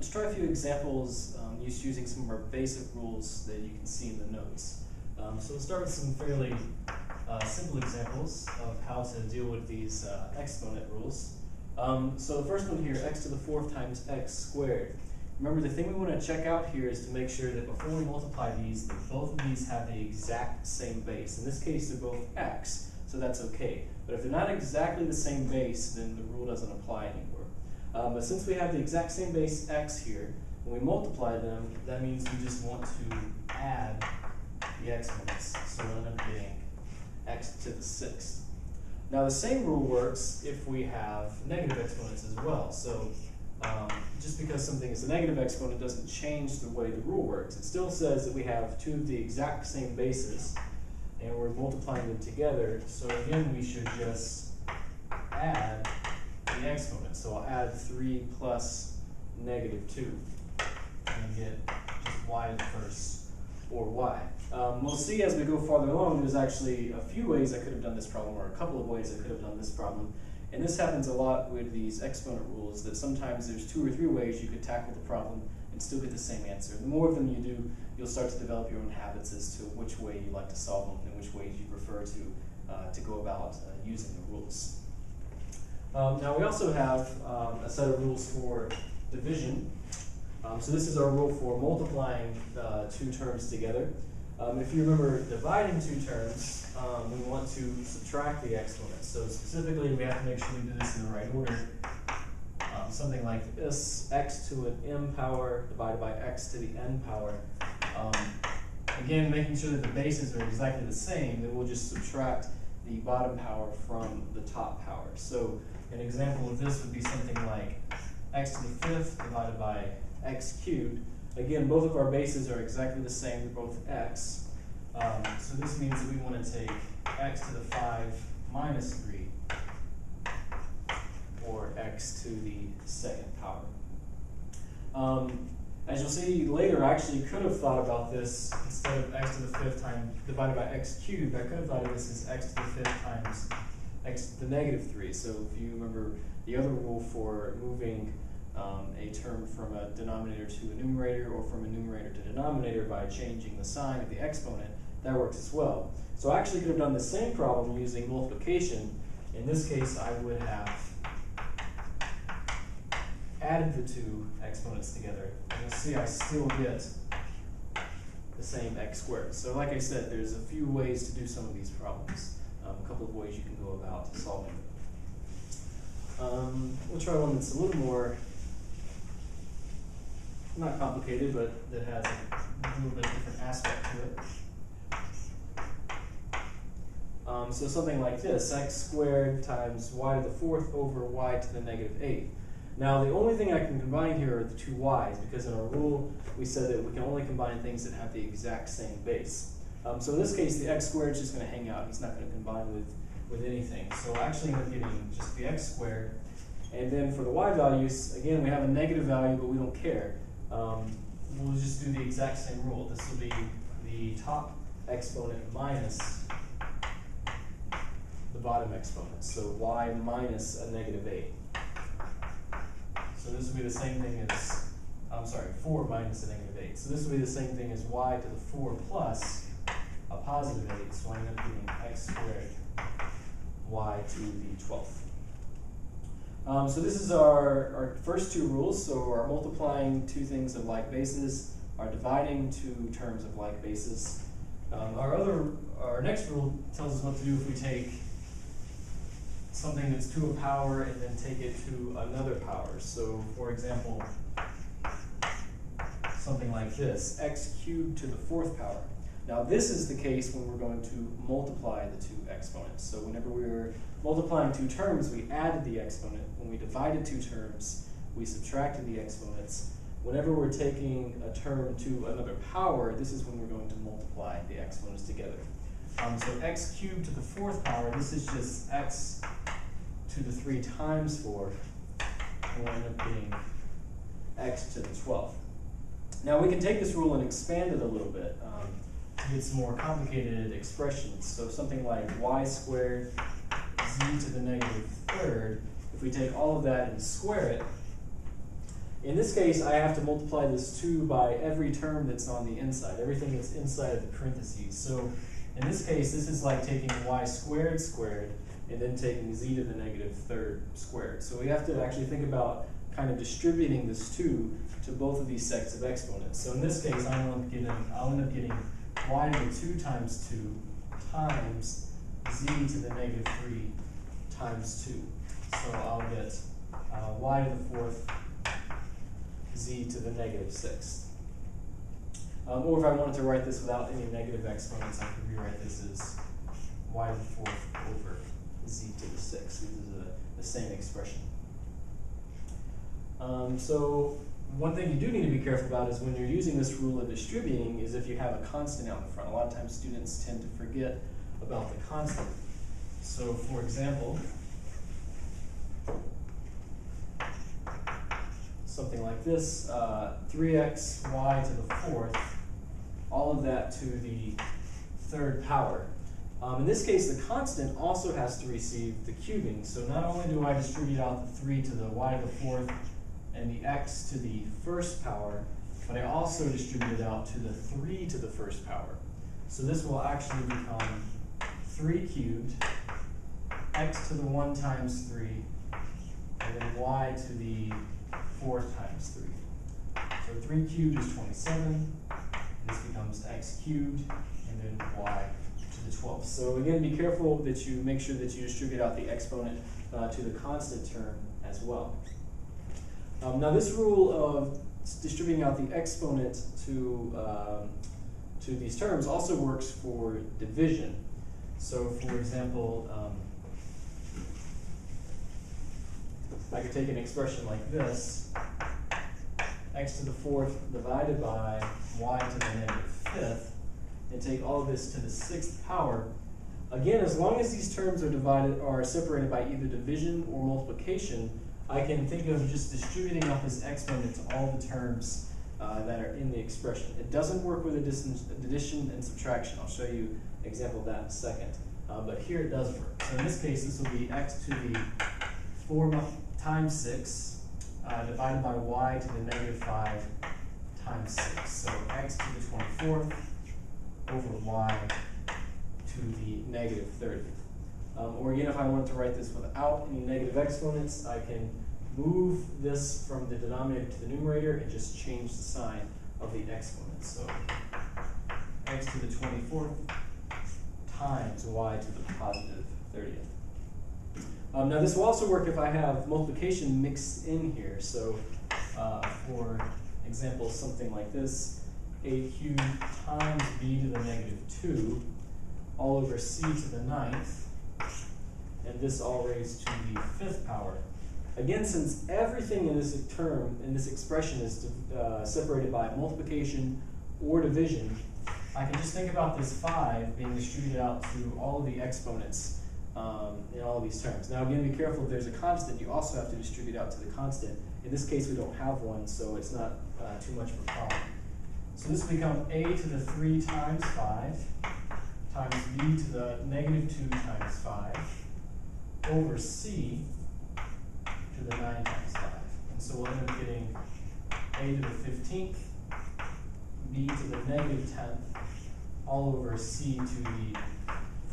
Let's try a few examples using some of our basic rules that you can see in the notes. So we'll start with some fairly simple examples of how to deal with these exponent rules. So the first one here, x to the fourth times x squared. Remember, the thing we want to check out here is to make sure that before we multiply these, that both of these have the exact same base. In this case, they're both x, so that's okay. But if they're not exactly the same base, then the rule doesn't apply anymore. But since we have the exact same base x here, when we multiply them, that means we just want to add the exponents. So we'll end up getting x to the sixth. Now the same rule works if we have negative exponents as well. So just because something is a negative exponent doesn't change the way the rule works. It still says that we have two of the exact same bases and we're multiplying them together. So again, we should just add the exponent. So I'll add 3 plus negative 2 and get just y first, or y. We'll see as we go farther along, there's actually a few ways I could have done this problem, or a couple of ways I could have done this problem. And this happens a lot with these exponent rules, that sometimes there's 2 or 3 ways you could tackle the problem and still get the same answer. The more of them you do, you'll start to develop your own habits as to which way you like to solve them and which ways you prefer to go about using the rules. Now we also have a set of rules for division. So this is our rule for multiplying 2 terms together. If you remember dividing 2 terms, we want to subtract the exponents. So specifically, we have to make sure we do this in the right order. Something like this, x to an m power divided by x to the n power. Again, making sure that the bases are exactly the same, then we'll just subtract the bottom power from the top power. So an example of this would be something like x to the fifth divided by x cubed. Again, both of our bases are exactly the same, they're both x. So this means that we want to take x to the 5 minus 3, or x to the second power. As you'll see later, I actually could have thought about this instead of x to the fifth times divided by x cubed. I could have thought of this as x to the fifth times x to the negative 3. So if you remember the other rule for moving a term from a denominator to a numerator, or from a numerator to denominator by changing the sign of the exponent, that works as well. So I actually could have done the same problem using multiplication. In this case, I would have added the 2 exponents together, and you'll see I still get the same x squared. So like I said, there's a few ways to do some of these problems, a couple of ways you can go about solving them. We'll try one that's a little more, not complicated, but that has a little bit different aspect to it. So something like this, x squared times y to the fourth over y to the negative 8th. Now the only thing I can combine here are the 2 y's, because in our rule we said that we can only combine things that have the exact same base. So in this case, the x squared is just going to hang out. It's not going to combine with anything. So I actually end up getting just the x squared. And then for the y values, again, we have a negative value, but we don't care. We'll just do the exact same rule. This will be the top exponent minus the bottom exponent. So y minus a negative 8. So this will be the same thing as, 4 minus a negative 8. So this will be the same thing as y to the 4 plus a positive 8. So I end up getting x squared y to the 12th. So this is our first 2 rules. So our multiplying 2 things of like bases, our dividing 2 terms of like bases. Our next rule tells us what to do if we take something that's to a power and then take it to another power. So for example, something like this, x cubed to the 4th power. Now this is the case when we're going to multiply the 2 exponents. So whenever we were multiplying 2 terms, we added the exponent. When we divided 2 terms, we subtracted the exponents. Whenever we're taking a term to another power, this is when we're going to multiply the exponents together. So x cubed to the 4th power, this is just x to the 3 times 4, and we'll end up getting x to the 12th. Now we can take this rule and expand it a little bit to get some more complicated expressions. So something like y squared z to the negative 3rd, if we take all of that and square it, In this case, I have to multiply this 2 by every term that's on the inside, everything that's inside of the parentheses. So in this case, this is like taking y squared squared and then taking z to the negative third squared. So we have to actually think about kind of distributing this 2 to both of these sets of exponents. So in this case, I'll end up getting y to the 2 times 2 times z to the negative 3 times 2. So I'll get y to the 4th z to the negative 6th. Or if I wanted to write this without any negative exponents, I could rewrite this as y to the 4th over z to the 6th. This is the same expression. So one thing you do need to be careful about is when you're using this rule of distributing is if you have a constant out in front. A lot of times students tend to forget about the constant. So for example, something like this, 3x y to the 4th, all of that to the 3rd power. In this case, the constant also has to receive the cubing. So not only do I distribute out the 3 to the y to the 4th and the x to the 1st power, but I also distribute it out to the 3 to the 1st power. So this will actually become 3 cubed, x to the 1 times 3, and then y to the 4th times 3. So 3 cubed is 27. This becomes x cubed, and then y to the 12th. So again, be careful that you make sure that you distribute out the exponent to the constant term as well. Now this rule of distributing out the exponent to these terms also works for division. So for example, I could take an expression like this, x to the 4th divided by y to the negative 5th, and take all of this to the 6th power. Again, as long as these terms are separated by either division or multiplication, I can think of just distributing out this exponent to all the terms that are in the expression. It doesn't work with addition and subtraction. I'll show you an example of that in a second. But here it does work. So in this case, this will be x to the 4 times 6 divided by y to the negative 5 times 6. So x to the 24th over y to the negative 30th. Or again, if I wanted to write this without any negative exponents, I can move this from the denominator to the numerator and just change the sign of the exponent. So x to the 24th times y to the positive 30th. Now this will also work if I have multiplication mixed in here. So for example, something like this, a cubed times b to the negative 2 all over c to the 9th, and this all raised to the 5th power. Again, since everything in this term, in this expression is separated by multiplication or division, I can just think about this 5 being distributed out to all of the exponents in all of these terms. Now again, be careful, if there's a constant, you also have to distribute out to the constant. In this case, we don't have one, so it's not too much of a problem. So this will become a to the 3 times 5 times b to the negative 2 times 5 over c to the 9 times 5. And so we'll end up getting a to the 15th, b to the negative 10th, all over c to the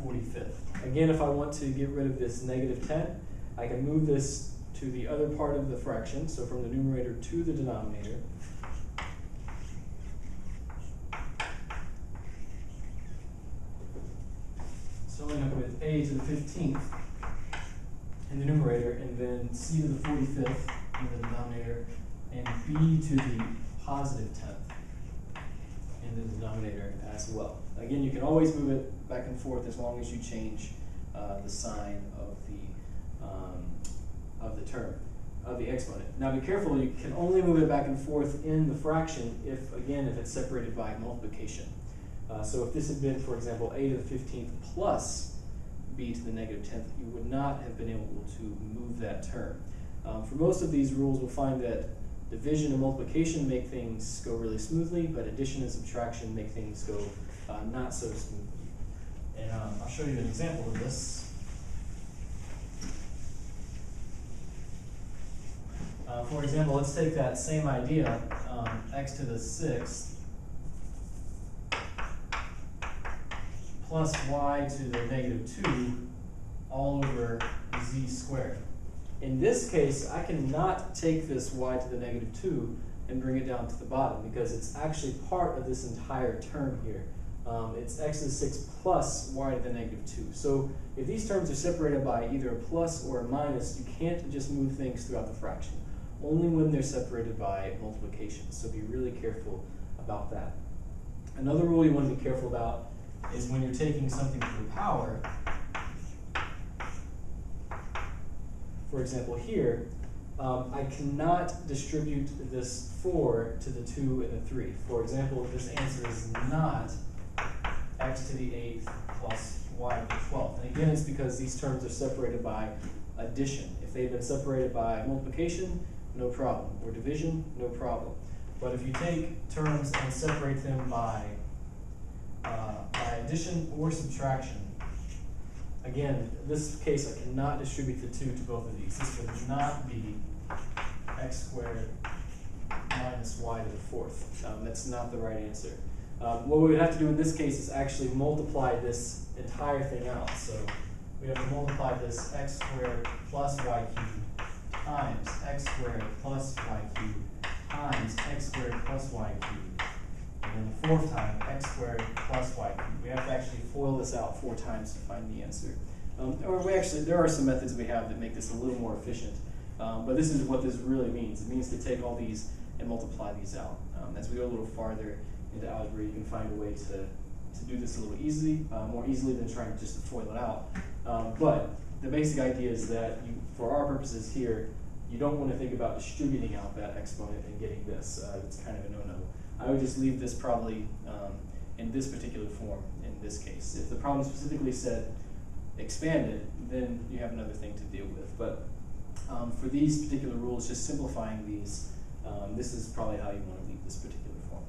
45th. Again, if I want to get rid of this negative 10, I can move this to the other part of the fraction, so from the numerator to the denominator. So I'll end up with a to the 15th in the numerator, and then c to the 45th in the denominator, and b to the positive 10th in the denominator as well. Again, you can always move it back and forth as long as you change the sign of the term, of the exponent. Now be careful, you can only move it back and forth in the fraction if, again, if it's separated by multiplication. So if this had been, for example, a to the 15th plus b to the negative 10th, you would not have been able to move that term. For most of these rules, we'll find that division and multiplication make things go really smoothly, but addition and subtraction make things go not so smoothly. And I'll show you an example of this. For example, let's take that same idea, x to the 6th plus y to the -2 all over z squared. In this case, I cannot take this y to the -2 and bring it down to the bottom because it's actually part of this entire term here. It's x to the 6th plus y to the -2. So if these terms are separated by either a plus or a minus, you can't just move things throughout the fraction. Only when they're separated by multiplication. So be really careful about that. Another rule you want to be careful about is when you're taking something to the power. For example, here, I cannot distribute this 4 to the 2 and the 3. For example, this answer is not x to the 8th plus y to the 12th. And again, it's because these terms are separated by addition. If they've been separated by multiplication, no problem. Or division, no problem. But if you take terms and separate them by addition or subtraction, again, in this case, I cannot distribute the 2 to both of these. This would not be x squared minus y to the 4th. That's not the right answer. What we would have to do in this case is actually multiply this entire thing out. So we have to multiply this x squared plus y cubed times x squared plus y cubed times x squared plus y cubed. And then the fourth time, x squared plus y cubed. We have to actually FOIL this out 4 times to find the answer. There are some methods we have that make this a little more efficient. But this is what this really means. It means to take all these and multiply these out. As we go a little farther into algebra, you can find a way to do this a little more easily than trying just to FOIL it out. But the basic idea is that for our purposes here, you don't want to think about distributing out that exponent and getting this. It's kind of a no-no. I would just leave this probably in this particular form in this case. If the problem specifically said expanded, then you have another thing to deal with. But for these particular rules, just simplifying these, this is probably how you want to leave this particular form.